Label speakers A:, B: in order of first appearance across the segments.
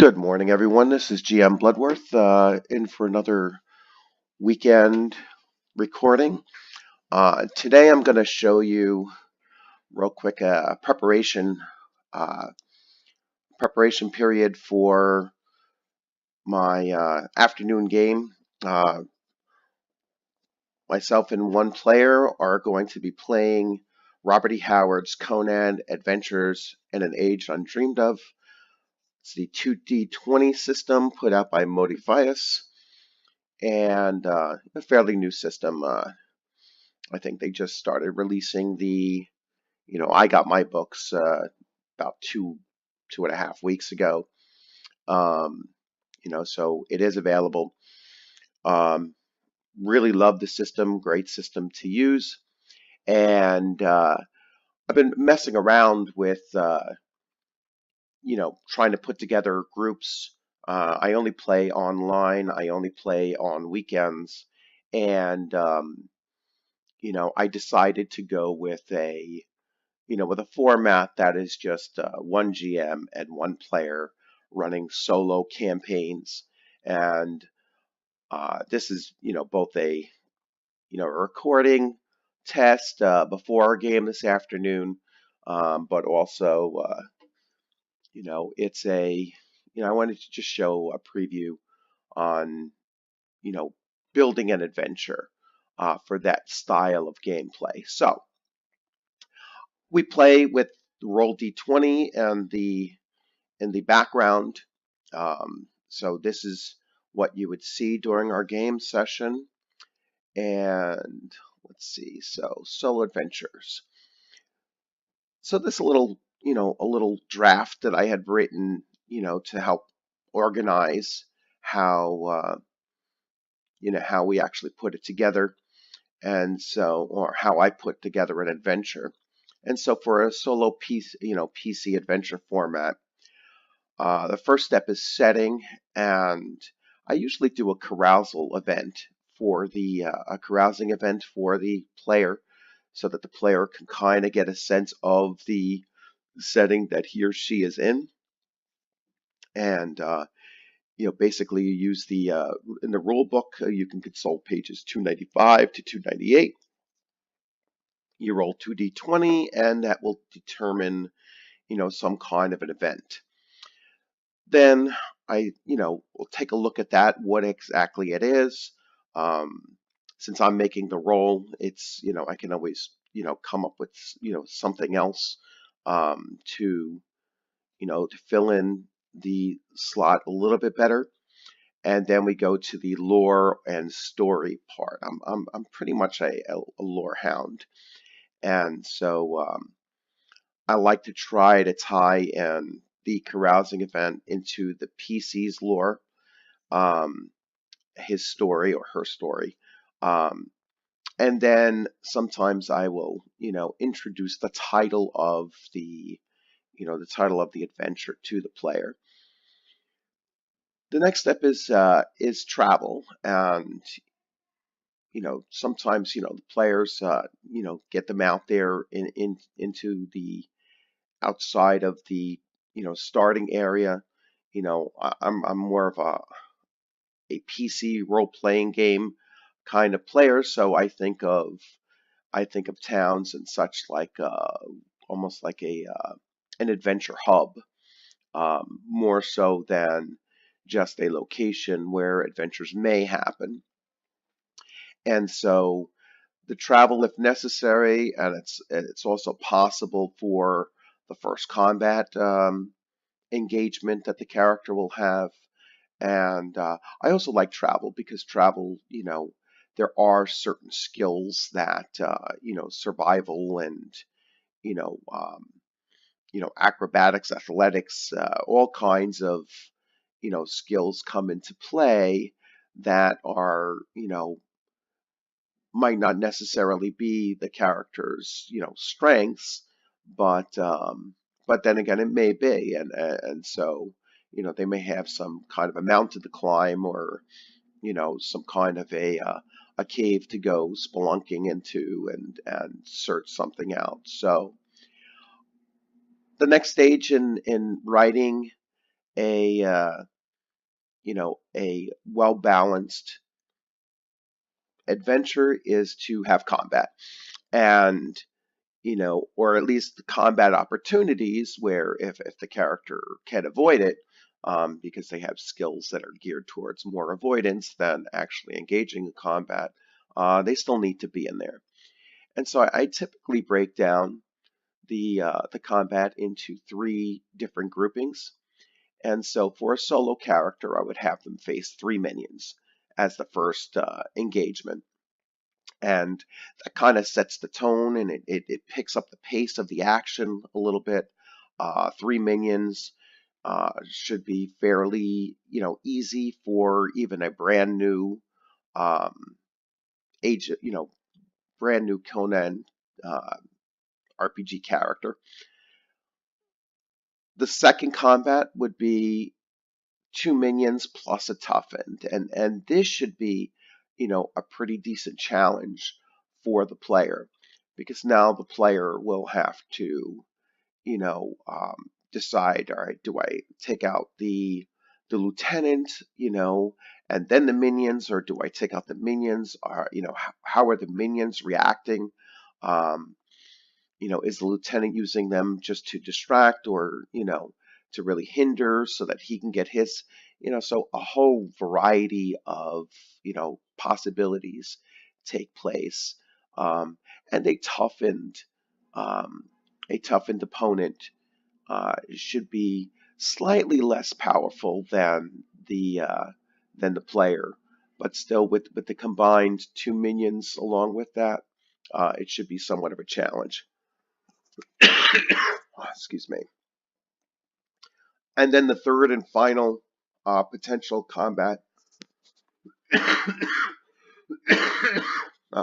A: Good morning, everyone. This is GM Bloodworth in for another weekend recording. Today, I'm going to show you real quick a uh, preparation period for my afternoon game. Uh, Myself and one player are going to be playing Robert E. Howard's Conan Adventures in an Age Undreamed of. It's the 2D20 system put out by Modifius, and a fairly new system. I think they just started releasing I got my books about two and a half weeks ago. Um, so it is available. Um, really love the system, great system to use. And I've been messing around with, trying to put together groups. I only play online. I only play on weekends. And I decided to go with a format that is just one GM and one player running solo campaigns. And this is, both a recording test before our game this afternoon, but also, it's I wanted to just show a preview on, you know, building an adventure for that style of gameplay. So, we play with the roll d20 and the in the background. So this is what you would see during our game session. And let's see, so solo adventures. So this a little draft that I had written, to help organize how, how we actually put it together. And so, or how I put together an adventure. And so for a solo piece, PC adventure format, the first step is setting, and I usually do a carousal event for a carousing event for the player, so that the player can kind of get a sense of the setting that he or she is in. And basically, you use the in the rule book, you can consult pages 295 to 298. You roll 2d20, and that will determine, some kind of an event. Then will take a look at that, what exactly it is. Since I'm making the roll, I can always, come up with, something else to, to fill in the slot a little bit better. And then we go to the lore and story part. I'm pretty much a lore hound. And so I like to try to tie in the carousing event into the PC's lore, um, his story or her story. Um, and then sometimes I will, introduce the title of the title of the adventure to the player. The next step is travel, and sometimes the players get them out there into the outside of the starting area. I'm more of a PC role playing game kind of player, so I think of towns and such like almost like a an adventure hub, more so than just a location where adventures may happen. And so the travel if necessary, and it's also possible for the first combat engagement that the character will have. And I also like travel because travel, there are certain skills that survival and you know um, acrobatics, athletics, all kinds of skills come into play that are might not necessarily be the character's strengths, but then again it may be, and so they may have some kind of a mountain to climb, or some kind of a cave to go spelunking into and search something out. So the next stage in writing a a well-balanced adventure is to have combat, and or at least the combat opportunities where if the character can avoid it, because they have skills that are geared towards more avoidance than actually engaging in combat, they still need to be in there. And so I typically break down the combat into three different groupings. And so for a solo character, I would have them face three minions as the first engagement. And that kind of sets the tone, and it picks up the pace of the action a little bit. Three minions should be fairly, easy for even a brand new age, brand new Conan RPG character. The second combat would be two minions plus a toughened, and this should be, a pretty decent challenge for the player, because now the player will have to, decide, all right, do I take out the lieutenant, and then the minions, or do I take out the minions? Or, how are the minions reacting? Um, is the lieutenant using them just to distract, or, to really hinder so that he can get his, so a whole variety of, possibilities take place. Um, and um, a toughened opponent should be slightly less powerful than the player, but still with the combined two minions along with that, it should be somewhat of a challenge. Excuse me. And then the third and final potential combat.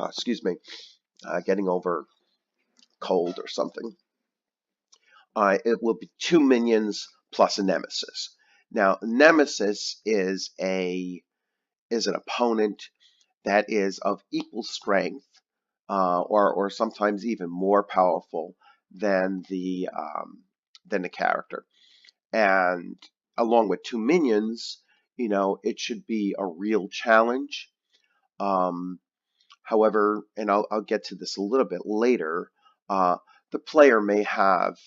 A: Excuse me. Getting over cold or something. It will be two minions plus a nemesis. Now, nemesis is an opponent that is of equal strength, or sometimes even more powerful than the character. And along with two minions, it should be a real challenge. Um, However, and I'll get to this a little bit later, uh, the player may have,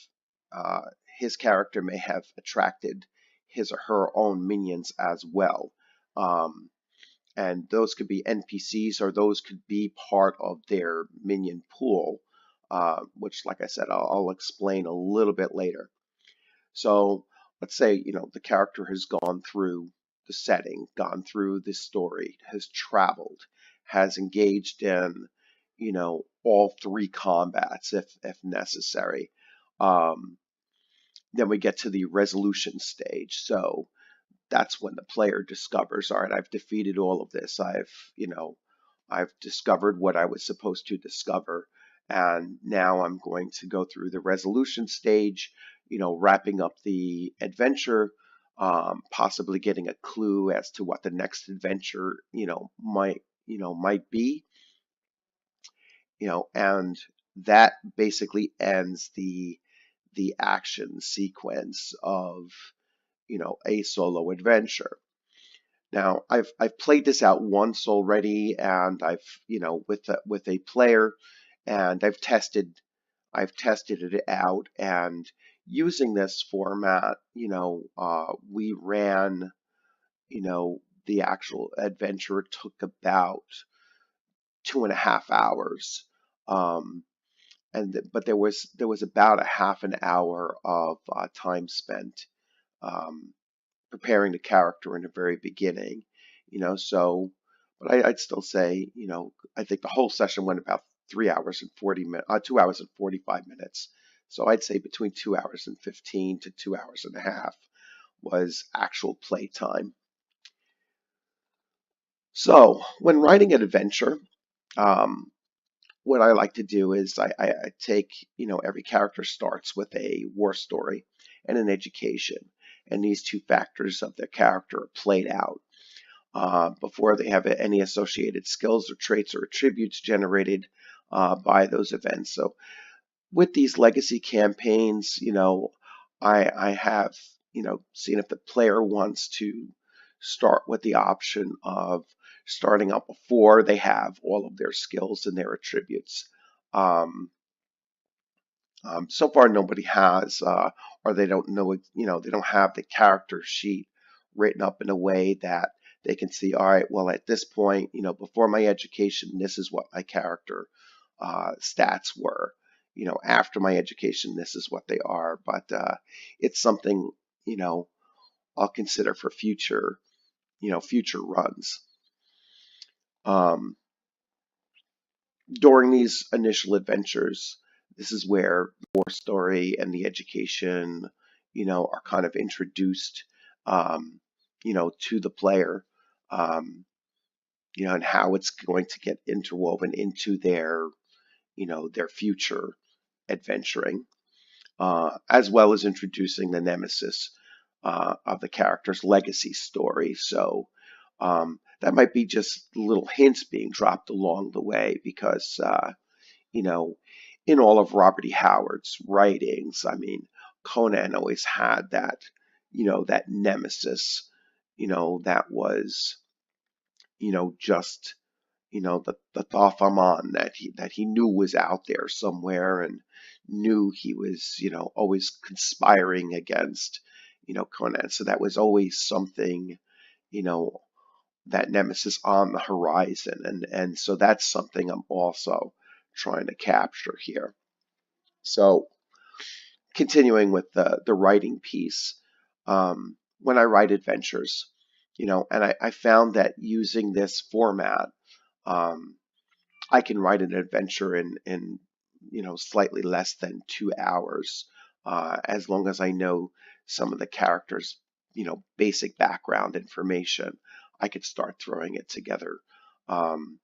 A: uh, his character may have attracted his or her own minions as well. Um, and those could be NPCs, or those could be part of their minion pool, which, like I said, I'll explain a little bit later. So let's say, the character has gone through the setting, gone through the story, has traveled, has engaged in, all three combats if necessary. Um, then we get to the resolution stage. So that's when the player discovers, all right, I've defeated all of this. I've discovered what I was supposed to discover, and now I'm going to go through the resolution stage, wrapping up the adventure, possibly getting a clue as to what the next adventure, might be, and that basically ends the action sequence of, a solo adventure. Now, I've played this out once already, and I've, with a player, and I've tested it out, and using this format, we ran, the actual adventure took about 2.5 hours. Um, but there was about a half an hour of time spent, um, preparing the character in the very beginning, so, but I'd still say, I think the whole session went about 3 hours and 40 minutes, 2 hours and 45 minutes. So I'd say between 2 hours and 15 to 2 hours and a half was actual play time. So when writing an adventure, um, what I like to do is I take, every character starts with a war story and an education, and these two factors of their character are played out before they have any associated skills or traits or attributes generated by those events. So with these legacy campaigns, I have seeing if the player wants to start with the option of starting out before they have all of their skills and their attributes. Um, so far, nobody has, or they don't know, they don't have the character sheet written up in a way that they can see, all right, well, at this point, before my education, this is what my character stats were. After my education, this is what they are. But it's something, I'll consider for future runs. During these initial adventures, this is where the war story and the education, are kind of introduced, to the player, and how it's going to get interwoven into their future adventuring, as well as introducing the nemesis of the character's legacy story. So that might be just little hints being dropped along the way because, in all of Robert E. Howard's writings, I mean, Conan always had that nemesis, that was, just, the Thophamon that he knew was out there somewhere and knew he was, always conspiring against, Conan. So that was always something, you know, that nemesis on the horizon. And so that's something I'm also trying to capture here. So continuing with the writing piece, when I write adventures, and I found that using this format, um, I can write an adventure in slightly less than 2 hours, as long as I know some of the characters, basic background information. I could start throwing it together. Um,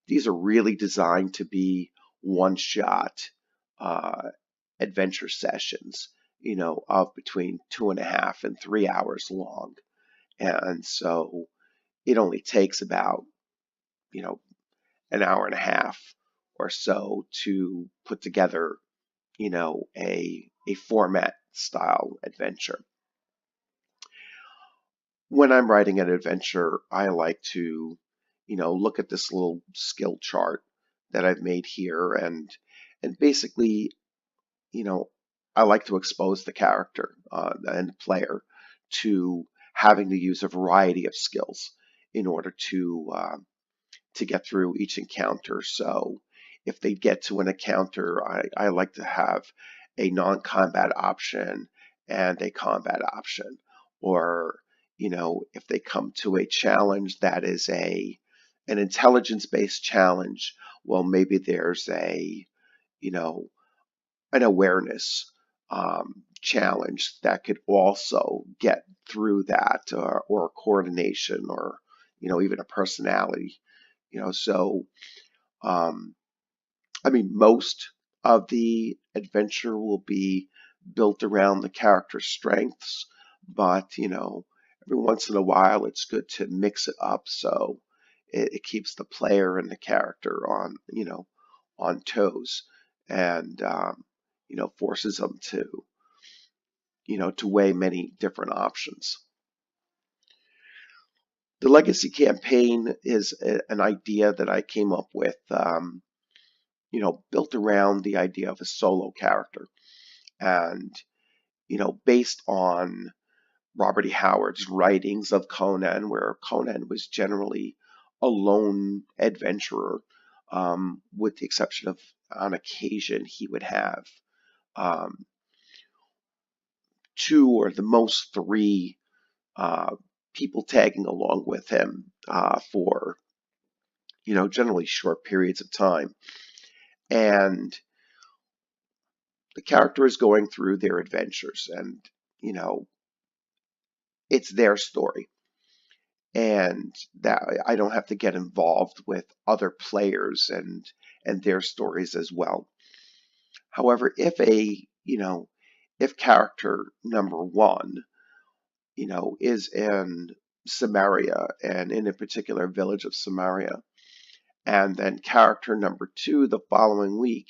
A: these are really designed to be one-shot uh, adventure sessions, of between 2.5 and 3 hours long. And so it only takes about, you know, an hour and a half or so to put together, a format style adventure. When I'm writing an adventure, I like to, look at this little skill chart that I've made here and basically, you know, I like to expose the character and the player to having to use a variety of skills in order to get through each encounter. So if they get to an encounter, I like to have a non-combat option and a combat option. Or, if they come to a challenge that is an intelligence-based challenge, well, maybe there's you know, an awareness challenge that could also get through that, or coordination, or even a personality. So um, I mean, most of the adventure will be built around the character's strengths, but every once in a while it's good to mix it up so it keeps the player and the character on toes, and forces them to weigh many different options. The legacy campaign is an idea that I came up with, built around the idea of a solo character, and based on Robert E. Howard's writings of Conan, where Conan was generally a lone adventurer, with the exception of on occasion he would have um, two or the most three uh, people tagging along with him for generally short periods of time, and the character is going through their adventures, and it's their story, and that I don't have to get involved with other players and their stories as well. However, if character number one is in Samaria, and in a particular village of Samaria, and then character number two the following week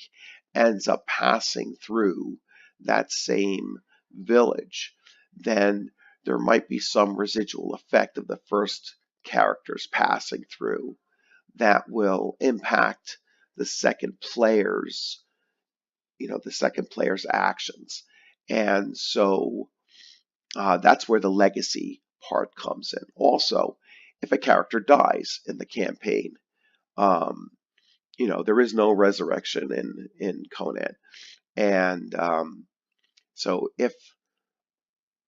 A: ends up passing through that same village, then there might be some residual effect of the first characters passing through that will impact the second player's, the second player's actions. And so that's where the legacy part comes in. Also, if a character dies in the campaign, um, there is no resurrection in Conan. And so if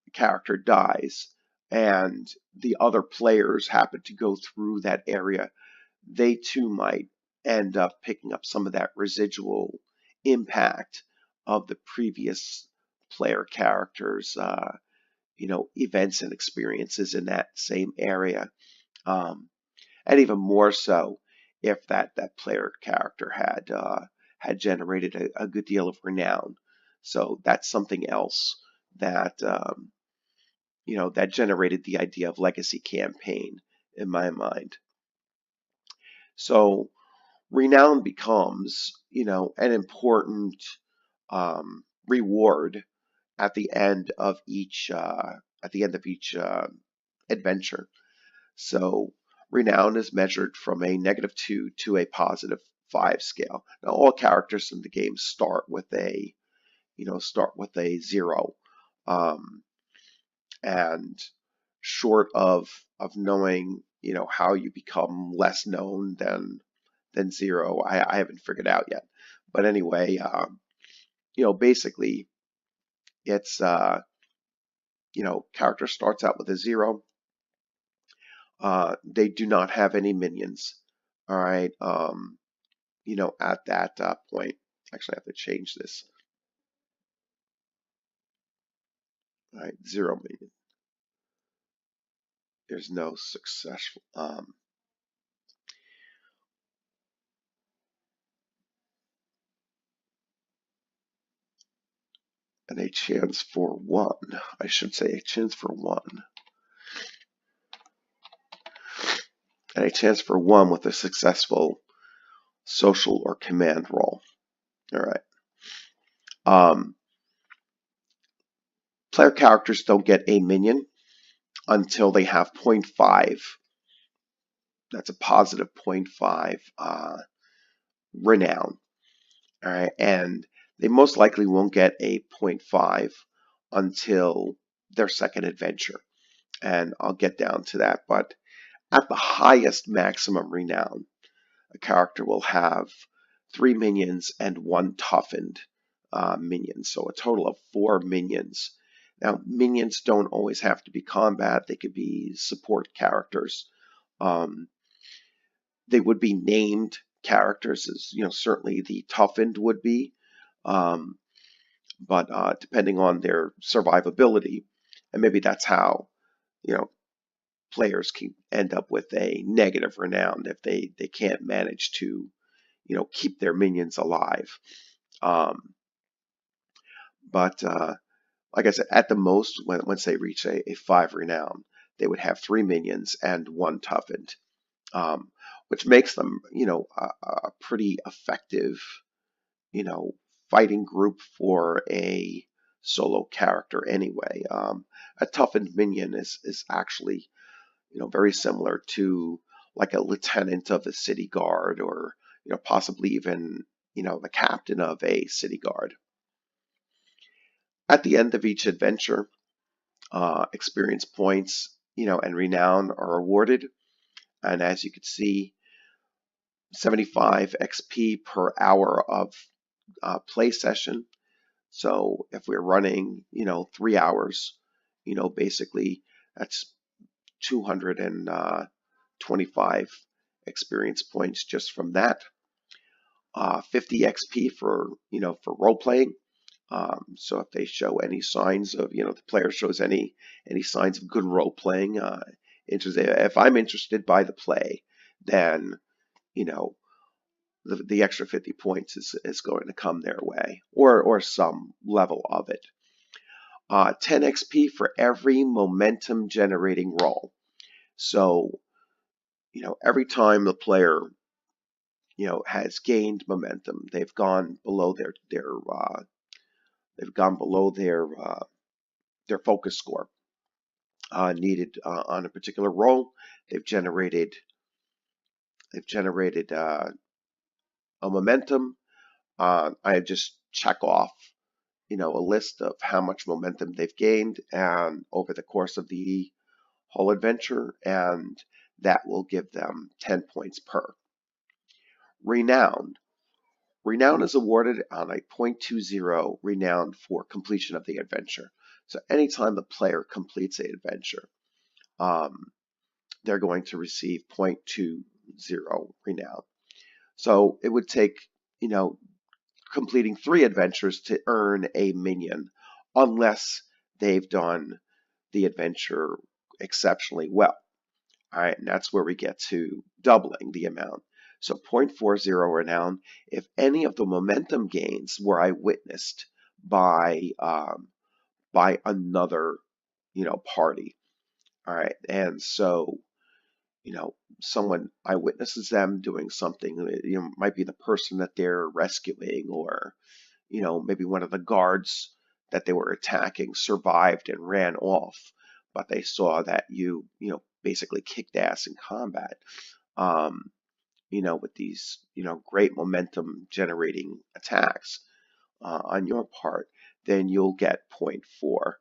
A: a character dies and the other players happen to go through that area, they too might end up picking up some of that residual impact of the previous player characters, events and experiences in that same area. Um, and even more so if that player character had generated a good deal of renown. So that's something else that that generated the idea of legacy campaign in my mind. So renown becomes an important reward at the end of each adventure. So renown is measured from a -2 to a +5 scale. Now all characters in the game start with a 0, um, and short of knowing how you become less known than 0, I haven't figured out yet. But anyway, basically it's character starts out with a 0. They do not have any minions. All right. At that point, actually, I have to change this. All right, 0 minion. There's no successful. And a chance for 1. I should say a chance for 1. And a chance for 1 with a successful social or command roll. All right. Player characters don't get a minion until they have 0.5. That's a positive 0.5 renown. All right. And they most likely won't get a 0.5 until their second adventure. And I'll get down to that. But at the highest maximum renown, a character will have 3 minions and 1 toughened minion. So a total of 4 minions. Now, minions don't always have to be combat. They could be support characters. They would be named characters, as certainly the toughened would be. But depending on their survivability, and maybe that's how players can end up with a negative renown if they can't manage to keep their minions alive. But like I said, at the most, once they reach a 5 renown, they would have 3 minions and 1 toughened, which makes them a pretty effective fighting group for a solo character anyway. A toughened minion is actually very similar to like a lieutenant of the city guard, or possibly even the captain of a city guard. At the end of each adventure, experience points and renown are awarded, and as you can see, 75 XP per hour of play session. So if we're running 3 hours, basically that's 225 experience points just from that. 50 XP for role playing. So if they show any signs of the player shows any signs of good role playing, if I'm interested by the play, then the extra 50 points is going to come their way, or some level of it. 10 XP for every momentum generating roll. So every time the player has gained momentum, they've gone below their their focus score needed on a particular role. They've generated a momentum. I just check off, a list of how much momentum they've gained and over the course of the whole adventure, and that will give them 10 points per. Renown. Renown is awarded on a 0.20 renown for completion of the adventure. So anytime the player completes an adventure, they're going to receive 0.20 renown. So it would take, completing 3 adventures to earn a minion, unless they've done the adventure exceptionally well. All right, and that's where we get to doubling the amount. So 0.40 renown if any of the momentum gains were eyewitnessed by another, party. All right, and so, someone eyewitnesses them doing something. Might be the person that they're rescuing, or maybe one of the guards that they were attacking survived and ran off, but they saw that you basically kicked ass in combat, with these, great momentum generating attacks on your part, then you'll get 0.4.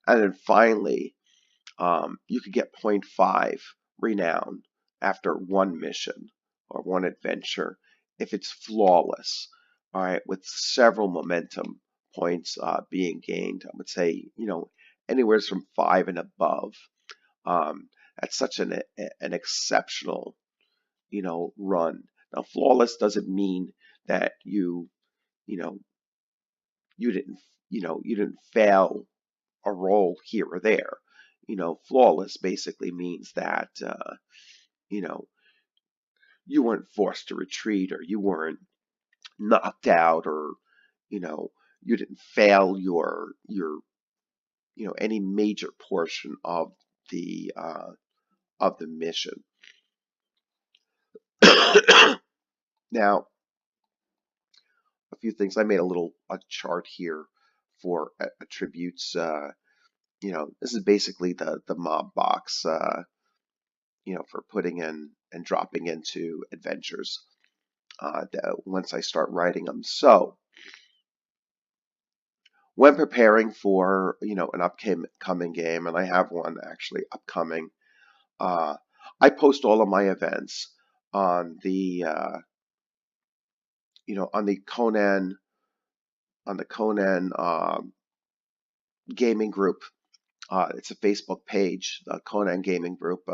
A: And then finally, you could get 0.5 renown after one mission or one adventure if it's flawless, all right, with several momentum points being gained. I would say, anywhere from 5 and above. That's such an exceptional, run. Now, flawless doesn't mean that you know, you didn't fail a roll here or there. Flawless basically means that, you know, you weren't forced to retreat, or you weren't knocked out, or, you didn't fail any major portion of the mission. Now, a few things. I made a chart here for attributes. This is basically the mob box, for putting in and dropping into adventures once I start writing them. So when preparing for, an upcoming game, and I have one actually upcoming, I post all of my events on the, on the Conan, gaming group. It's a Facebook page, the Conan gaming group.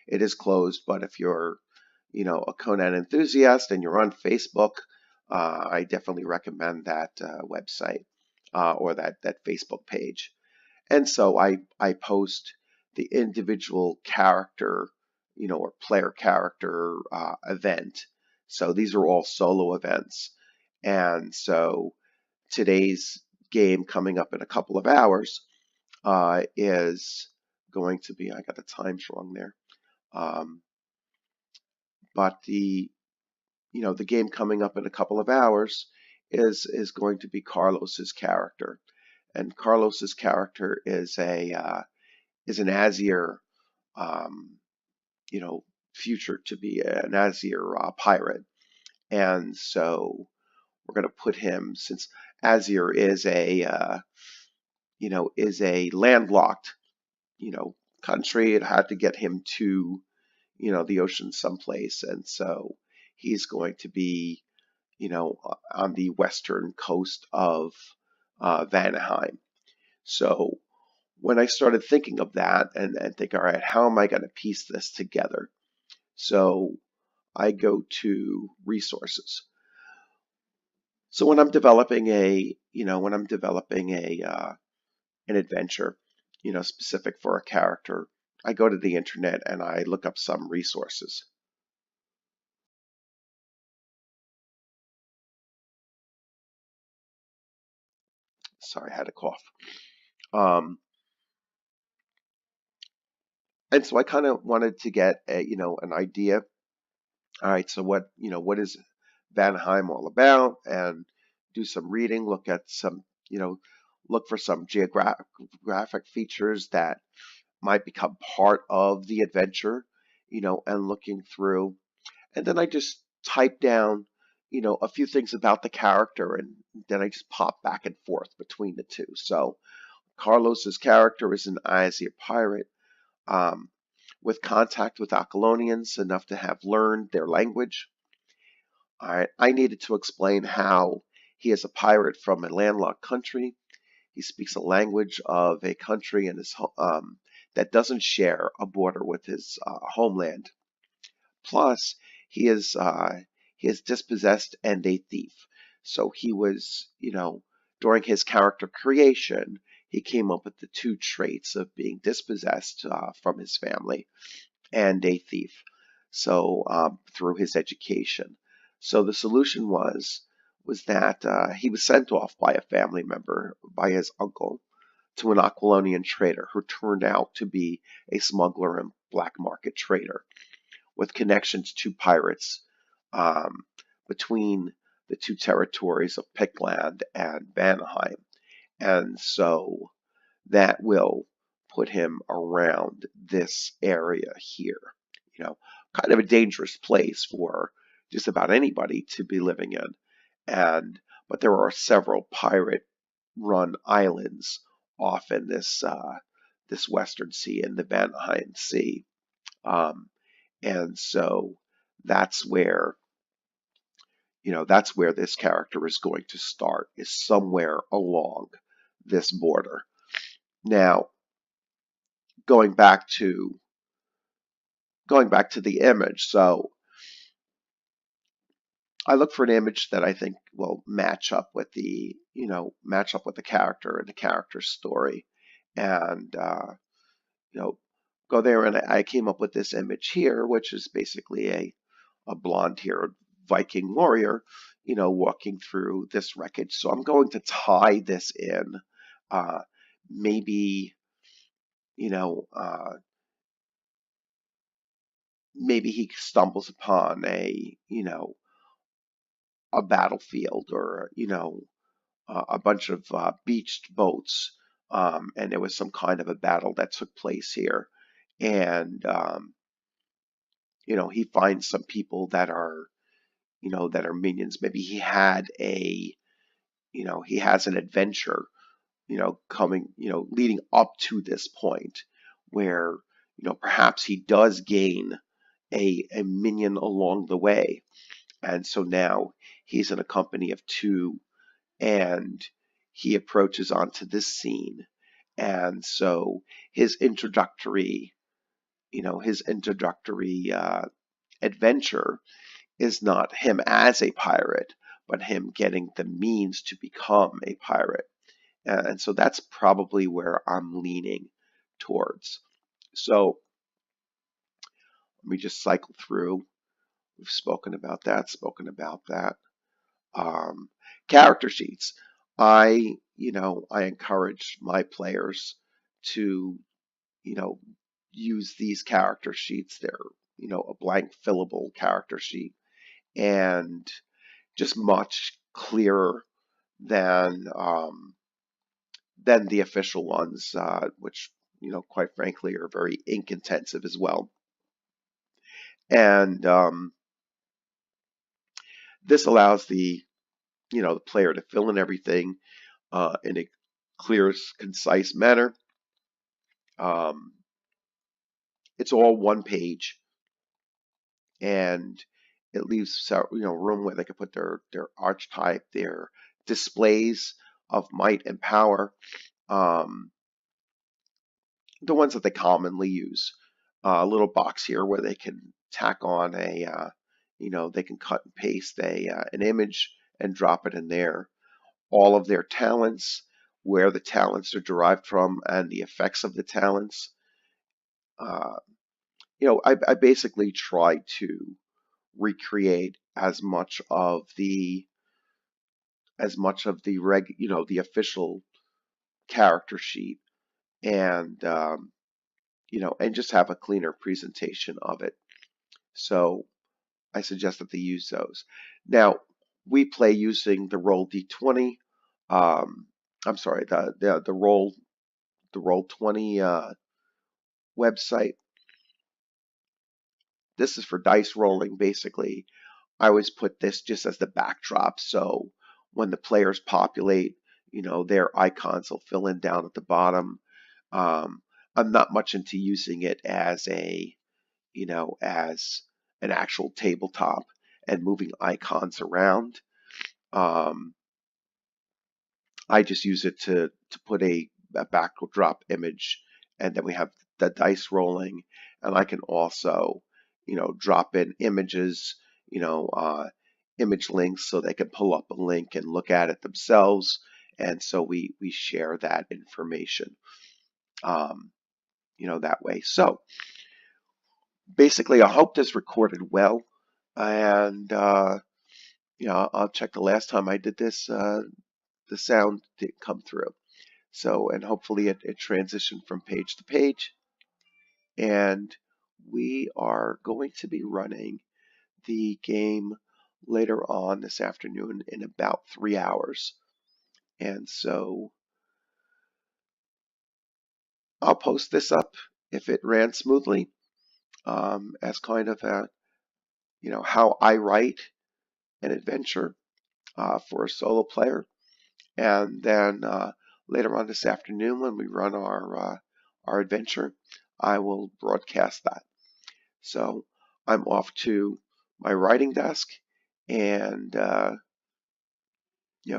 A: It is closed, but if you're, a Conan enthusiast and you're on Facebook, I definitely recommend that website or that Facebook page. And so I post the individual character, or player character event. So these are all solo events. And so today's game coming up in a couple of hours is going to be, I got the times wrong there. But the game coming up in a couple of hours is going to be Carlos's character. And Carlos's character is an Azir, future to be an Azir pirate. And so we're going to put him, since Azir is a landlocked, country. It had to get him to, the ocean someplace. And so he's going to be, on the western coast of Vanaheim. So when I started thinking of that and think, all right, how am I going to piece this together? So I go to resources. So when I'm developing an adventure, specific for a character, I go to the internet and I look up some resources. Sorry, I had a cough. And so I kind of wanted to get an idea. All right, so what is Vanaheim all about? And do some reading, look at some, look for some geographic features that might become part of the adventure, and looking through. And then I just type down, a few things about the character, and then I just pop back and forth between the two. So Carlos's character is an Aesir pirate, um, with contact with Apollonians, enough to have learned their language. I needed to explain how he is a pirate from a landlocked country. He speaks a language of a country that doesn't share a border with his homeland. Plus, he is dispossessed and a thief. So he was, during his character creation, he came up with the two traits of being dispossessed from his family and a thief. So through his education. So the solution was that he was sent off by a family member, by his uncle, to an Aquilonian trader who turned out to be a smuggler and black market trader with connections to pirates um, between the two territories of Pickland and Vanaheim. And so that will put him around this area here. You know, kind of a dangerous place for just about anybody to be living in. And but there are several pirate-run islands off in this western sea, in the Vanaheim Sea. Um, and so that's where that's where this character is going to start, is somewhere along this border. Now, going back to the image. So I look for an image that I think will match up with the character and the character's story, and go there. And I came up with this image here, which is basically a blonde-haired Viking warrior, walking through this wreckage. So I'm going to tie this in. Uh, maybe, you know, uh, maybe he stumbles upon a battlefield, or a bunch of beached boats, and there was some kind of a battle that took place here, and he finds some people that are minions. Maybe he has an adventure, coming, leading up to this point where, perhaps he does gain a minion along the way. And so now he's in a company of two, and he approaches onto this scene. And so his introductory, adventure is not him as a pirate, but him getting the means to become a pirate. And so that's probably where I'm leaning towards. So let me just cycle through. We've spoken about that, Um, character sheets. I encourage my players to, you know, use these character sheets. They're, a blank fillable character sheet, and just much clearer than the official ones, which, quite frankly, are very ink intensive as well. And this allows the player to fill in everything in a clear, concise manner. Um, it's all one page, and it leaves room where they can put their archetype, their displays of might and power, um, the ones that they commonly use. A little box here where they can tack on they can cut and paste an image and drop it in there. All of their talents, where the talents are derived from, and the effects of the talents. Uh, I basically try to recreate the official character sheet, and and just have a cleaner presentation of it. So I suggest that they use those. Now, we play using the roll d20. I'm sorry, the Roll20 website. This is for dice rolling, basically. I always put this just as the backdrop, so when the players populate, their icons will fill in down at the bottom. Um, I'm not much into using it as as an actual tabletop and moving icons around. Um, I just use it to put a backdrop image, and then we have the dice rolling, and I can also, drop in images, you know, uh, image links so they can pull up a link and look at it themselves, and so we share that information, um, that way. So basically, I hope this recorded well, and I'll check the last time I did this. The sound didn't come through. So, and hopefully it transitioned from page to page. And we are going to be running the game later on this afternoon in about 3 hours. And so I'll post this up if it ran smoothly, as kind of how I write an adventure for a solo player. And then later on this afternoon, when we run our adventure, I will broadcast that. So I'm off to my writing desk and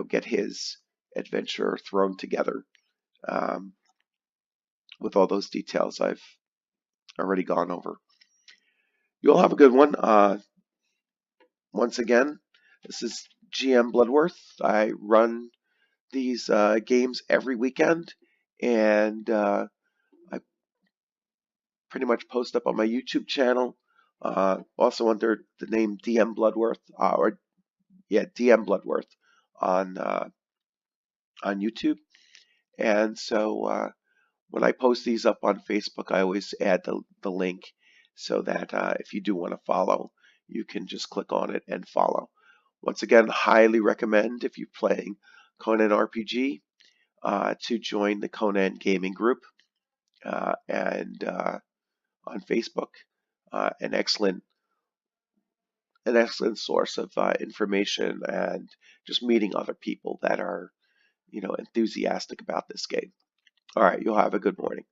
A: get his adventure thrown together, um, with all those details I've already gone over. You'll have a good one. Once again, this is GM Bloodworth. I run these games every weekend, and I pretty much post up on my YouTube channel, also under the name DM Bloodworth, DM Bloodworth on YouTube. And so when I post these up on Facebook, I always add the link so that if you do want to follow, you can just click on it and follow. Once again, highly recommend, if you're playing Conan RPG, to join the Conan Gaming Group, and on Facebook. An excellent source of information and just meeting other people that are enthusiastic about this game. All right, you'll have a good morning.